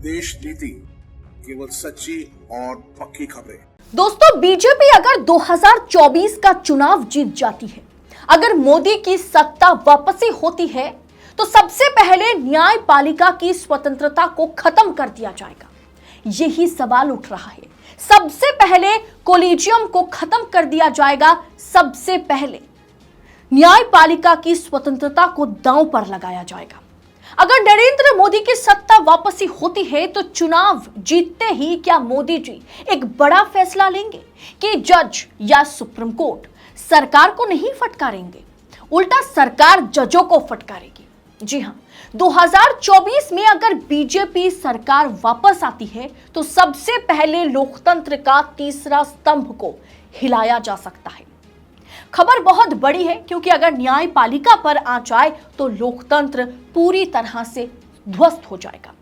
देश नीति केवल सच्ची और पक्की खबरें। दोस्तों, बीजेपी अगर 2024 का चुनाव जीत जाती है, अगर मोदी की सत्ता वापसी होती है, तो सबसे पहले न्यायपालिका की स्वतंत्रता को खत्म कर दिया जाएगा। यही सवाल उठ रहा है। सबसे पहले कोलिजियम को खत्म कर दिया जाएगा। सबसे पहले न्यायपालिका की स्वतंत्रता को दांव पर लगाया जाएगा। अगर नरेंद्र मोदी की सत्ता वापसी होती है, तो चुनाव जीतते ही क्या मोदी जी एक बड़ा फैसला लेंगे कि जज या सुप्रीम कोर्ट सरकार को नहीं फटकारेंगे, उल्टा सरकार जजों को फटकारेगी। जी हां, 2024 में अगर बीजेपी सरकार वापस आती है, तो सबसे पहले लोकतंत्र का तीसरा स्तंभ को हिलाया जा सकता है। खबर बहुत बड़ी है, क्योंकि अगर न्यायपालिका पर आ जाए तो लोकतंत्र पूरी तरह से ध्वस्त हो जाएगा।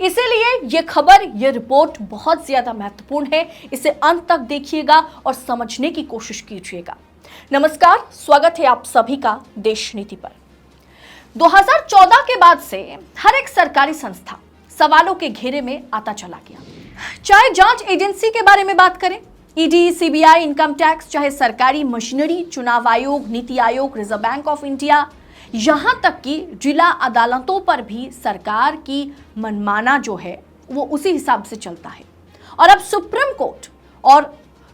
इसीलिए ये खबर, ये रिपोर्ट बहुत ज्यादा महत्वपूर्ण है। इसे अंत तक देखिएगा और समझने की कोशिश कीजिएगा। नमस्कार, स्वागत है आप सभी का देश नीति पर। 2014 के बाद से हर एक सरकारी संस्था सवालों के घेरे में आता चला गया। चाहे जांच एजेंसी के बारे में बात करें, ईडी, सीबीआई, इनकम टैक्स, चाहे सरकारी मशीनरी, चुनाव आयोग, NITI Aayog, reserve bank of India, यहां तक कि जिला अदालतों पर भी सरकार की मनमाना जो है वो उसी हिसाब से चलता है। और अब सुप्रीम कोर्ट और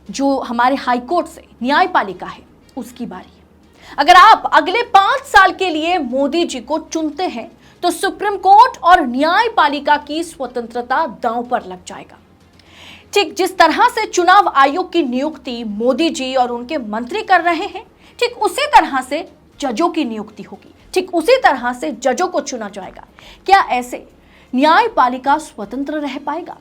जो हमारे हाई कोर्ट से न्यायपालिका है, उसकी बारी है। अगर आप अगले 5 साल के लिए मोदी जी को चुनते हैं, तो सुप्रीम कोर्ट और न्यायपालिका की स्वतंत्रता दांव पर लग जाएगा। ठीक जिस तरह से चुनाव आयोग की नियुक्ति मोदी जी और उनके मंत्री कर रहे हैं, ठीक उसी तरह से जजों की नियुक्ति होगी, ठीक उसी तरह से जजों को चुना जाएगा। क्या ऐसे न्यायपालिका स्वतंत्र रह पाएगा?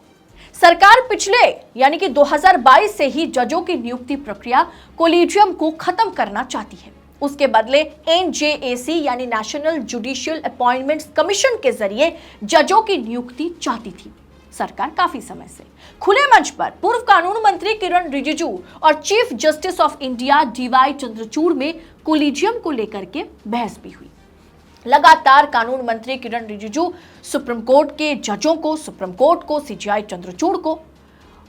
सरकार पिछले यानी कि 2022 से ही जजों की नियुक्ति प्रक्रिया कोलिजियम को खत्म करना चाहती है। उसके बदले एनजेएसी यानी नेशनल जुडिशियल अपॉइंटमेंट्स कमीशन के जरिए जजों की नियुक्ति चाहती थी सरकार काफी समय से। खुले मंच पर पूर्व कानून मंत्री किरण रिजिजू और chief justice of India DY Chandrachud में कोलिजियम को लेकर के बहस भी हुई। लगातार कानून मंत्री किरण रिजिजू सुप्रीम कोर्ट के जजों को, सुप्रीम कोर्ट को, सीजेआई चंद्रचूड़ को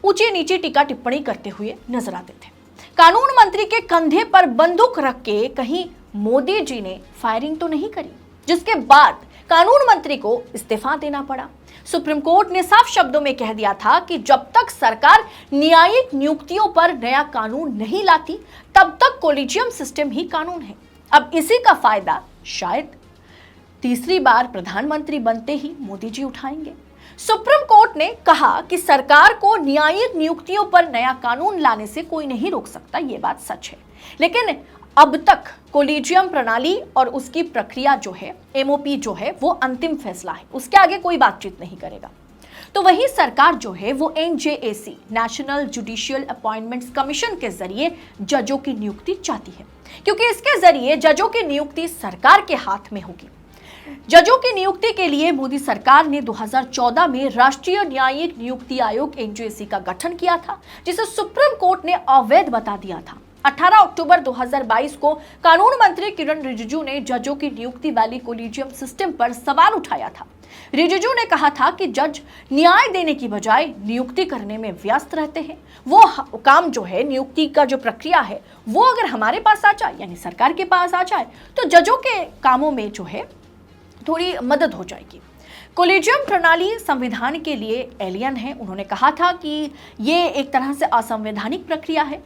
ऊंची नीची टीका टिप्पणी करते हुए नजर आते थे। कानून मंत्री के कंधे पर बंदूक रख के कहीं मोदी जी ने फायरिंग तो नहीं करी, जिसके बाद कानून मंत्री को इस्तीफा देना पड़ा। सुप्रीम कोर्ट ने साफ शब्दों में कह दिया था कि जब तक सरकार न्यायिक नियुक्तियों पर नया कानून नहीं लाती, तब तक कोलिजियम सिस्टम ही कानून है। अब इसी का फायदा शायद तीसरी बार प्रधानमंत्री बनते ही मोदी जी उठाएंगे। सुप्रीम कोर्ट ने कहा कि सरकार को न्यायिक नियुक्तियों पर नया कानून लाने से कोई नहीं रोक सकता, ये बात सच है। लेकिन अब तक कोलिजियम प्रणाली और उसकी प्रक्रिया जो है, एमओपी जो है, वो अंतिम फैसला है, उसके आगे कोई बातचीत नहीं करेगा। तो वही सरकार जो है वो NJAC national judicial appointments commission के जरिए जजों की नियुक्ति चाहती है, क्योंकि इसके जरिए जजों की नियुक्ति सरकार के हाथ में होगी। जजों की नियुक्ति के लिए मोदी सरकार ने 2014 में राष्ट्रीय न्यायिक नियुक्ति आयोग एनजेएसी का गठन किया था, जिसे सुप्रीम कोर्ट ने अवैध बता दिया था। 18 अक्टूबर 2022 को कानून मंत्री किरण रिजिजू ने जजों की नियुक्ति वाली कोलिजियम सिस्टम पर सवाल उठाया था। रिजिजू ने कहा था कि जज न्याय देने की बजाय नियुक्ति करने में व्यस्त रहते हैं। वो काम जो है, नियुक्ति का जो प्रक्रिया है, वो अगर हमारे पास आ जाए, यानी सरकार के पास आ जाए, तो जजों के कामों में जो है थोड़ी मदद हो जाएगी। कोलिजियम प्रणाली संविधान के लिए एलियन है। उन्होंने कहा था कि ये एक तरह से असंवैधानिक प्रक्रिया है,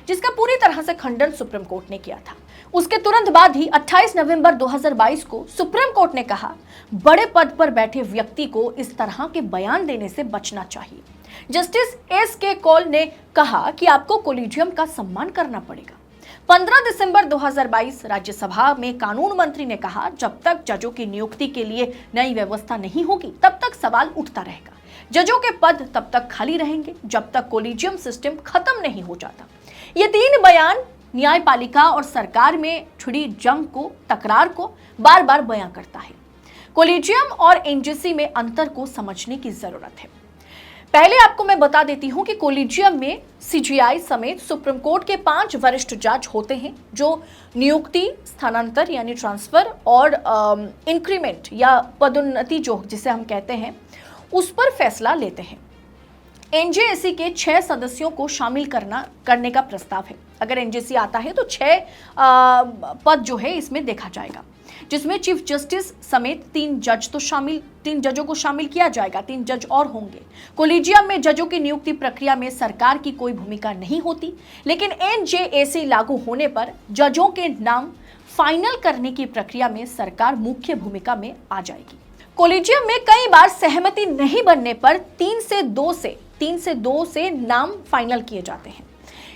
जिसका पूरी तरह से खंडन सुप्रीम कोर्ट ने किया था। उसके तुरंत बाद ही 28 नवंबर 2022 को सुप्रीम कोर्ट ने कहा, बड़े पद पर बैठे व्यक्ति को इस तरह के बयान देने से बचना चाहिए। Justice SK. कौल ने कहा कि आपको कोलिजियम का सम्मान करना पड़ेगा। 15 दिसंबर 2022 राज्यसभा में कानून मंत्री ने कहा, जब तक जजों की नियुक्ति के लिए नई व्यवस्था नहीं होगी, तब तक सवाल उठता रहेगा। जजों के पद तब तक खाली रहेंगे जब तक कोलिजियम सिस्टम खत्म नहीं हो जाता। ये 3 बयान न्यायपालिका और सरकार में छिड़ी जंग को, तकरार को बार बार बयां करता है। कोलिजियम और एनजेसी में अंतर को समझने की जरूरत है। पहले आपको मैं बता देती हूं कि कोलिजियम में सीजेआई समेत सुप्रीम कोर्ट के 5 वरिष्ठ जज होते हैं, जो नियुक्ति, स्थानांतर यानी ट्रांसफर और इंक्रीमेंट या पदोन्नति जो जिसे हम कहते हैं, उस पर फैसला लेते हैं। एनजेएसी के 6 सदस्यों को शामिल करने का प्रस्ताव है। अगर एनजेसी आता है तो 6 पद जो है इसमें देखा जाएगा, जिसमें चीफ जस्टिस समेत 3 जजों को शामिल किया जाएगा। 3 जज और होंगे। कोलिजियम में जजों की नियुक्ति प्रक्रिया में सरकार की कोई भूमिका नहीं होती, लेकिन एनजेएसी लागू होने पर जजों के नाम फाइनल करने की प्रक्रिया में सरकार मुख्य भूमिका में आ जाएगी। कोलिजियम में कई बार सहमति नहीं बनने पर 3 से 2 से नाम फाइनल किए जाते हैं।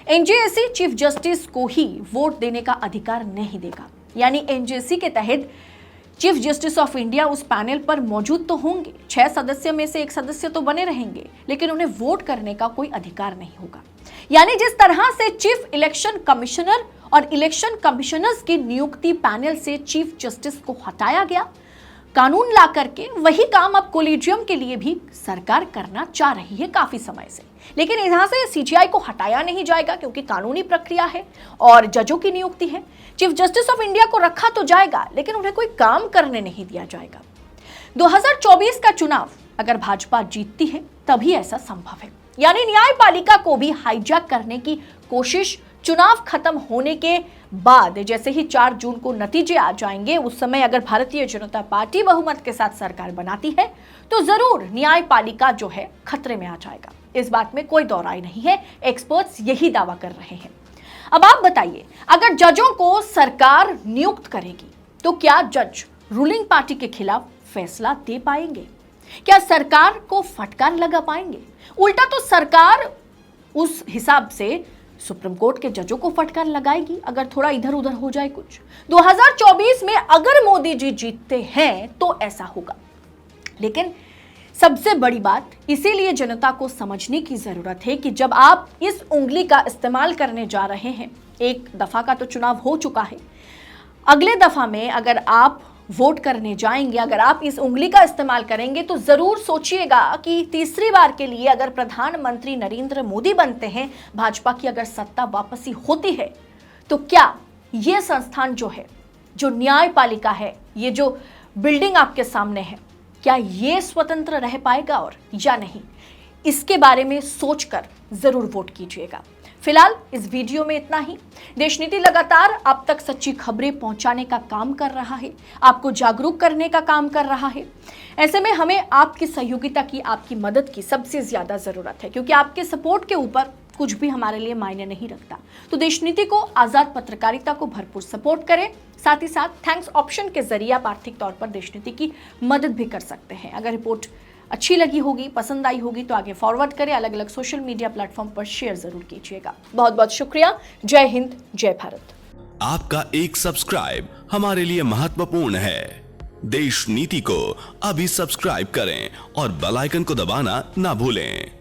एनजेएसी चीफ जस्टिस को ही वोट देने का अधिकार नहीं देगा, यानी एनजेएसी के तहत चीफ जस्टिस ऑफ इंडिया उस पैनल पर मौजूद तो होंगे, 6 सदस्य में से एक सदस्य तो बने रहेंगे, लेकिन उन्हें वोट करने का कोई अधिकार नहीं होगा। यानी जिस तरह से चीफ इलेक्शन कमिश्नर और इलेक्शन कमिश्नर्स की नियुक्ति पैनल से चीफ जस्टिस को हटाया गया कानून ला करके, वही काम अब कोलिजियम के लिए भी सरकार करना चाह रही है काफी समय से। लेकिन यहां से सीजीआई को हटाया नहीं जाएगा, क्योंकि कानूनी प्रक्रिया है और जजों की नियुक्ति है। चीफ जस्टिस ऑफ इंडिया को रखा तो जाएगा, लेकिन उन्हें कोई काम करने नहीं दिया जाएगा। 2024 का चुनाव अगर भाजपा जीतती है तभी ऐसा संभव है, यानी न्यायपालिका को भी हाईजैक करने की कोशिश चुनाव खत्म होने के बाद, जैसे ही 4 जून को नतीजे आ जाएंगे, उस समय अगर भारतीय जनता पार्टी बहुमत के साथ सरकार बनाती है तो जरूर न्यायपालिका जो है खतरे में आ जाएगा। इस बात में कोई दो राय नहीं है, एक्सपर्ट्स यही दावा कर रहे हैं। अब आप बताइए, अगर जजों को सरकार नियुक्त करेगी तो क्या जज रूलिंग पार्टी के खिलाफ फैसला दे पाएंगे? क्या सरकार को फटकार लगा पाएंगे? उल्टा तो सरकार उस हिसाब से सुप्रीम कोर्ट के जजों को फटकार लगाएगी अगर थोड़ा इधर उधर हो जाए कुछ। 2024 में अगर मोदी जी जीतते हैं तो ऐसा होगा। लेकिन सबसे बड़ी बात, इसीलिए जनता को समझने की जरूरत है कि जब आप इस उंगली का इस्तेमाल करने जा रहे हैं, एक दफा का तो चुनाव हो चुका है, अगले दफा में अगर आप वोट करने जाएंगे, अगर आप इस उंगली का इस्तेमाल करेंगे तो जरूर सोचिएगा कि तीसरी बार के लिए अगर प्रधानमंत्री नरेंद्र मोदी बनते हैं, भाजपा की अगर सत्ता वापसी होती है, तो क्या ये संस्थान जो है, जो न्यायपालिका है, ये जो बिल्डिंग आपके सामने है, क्या ये स्वतंत्र रह पाएगा और या नहीं? इसके बारे में सोचकर जरूर वोट कीजिएगा। फिलहाल इस वीडियो में इतना ही। देशनीति लगातार आप तक सच्ची खबरें पहुंचाने का काम कर रहा है, आपको जागरूक करने का काम कर रहा है। ऐसे में हमें आपकी सहयोगिता की, आपकी मदद की सबसे ज्यादा जरूरत है, क्योंकि आपके सपोर्ट के ऊपर कुछ भी हमारे लिए मायने नहीं रखता। तो देशनीति को, आजाद पत्रकारिता को भरपूर सपोर्ट करें। साथ ही साथ थैंक्स ऑप्शन के जरिए आप आर्थिक तौर पर देशनीति की मदद भी कर सकते हैं। अगर रिपोर्ट अच्छी लगी होगी, पसंद आई होगी तो आगे फॉरवर्ड करें, अलग अलग सोशल मीडिया प्लेटफॉर्म पर शेयर जरूर कीजिएगा। बहुत बहुत शुक्रिया। जय हिंद, जय भारत। आपका एक सब्सक्राइब हमारे लिए महत्वपूर्ण है। देश नीति को अभी सब्सक्राइब करें और बेल आइकन को दबाना ना भूलें।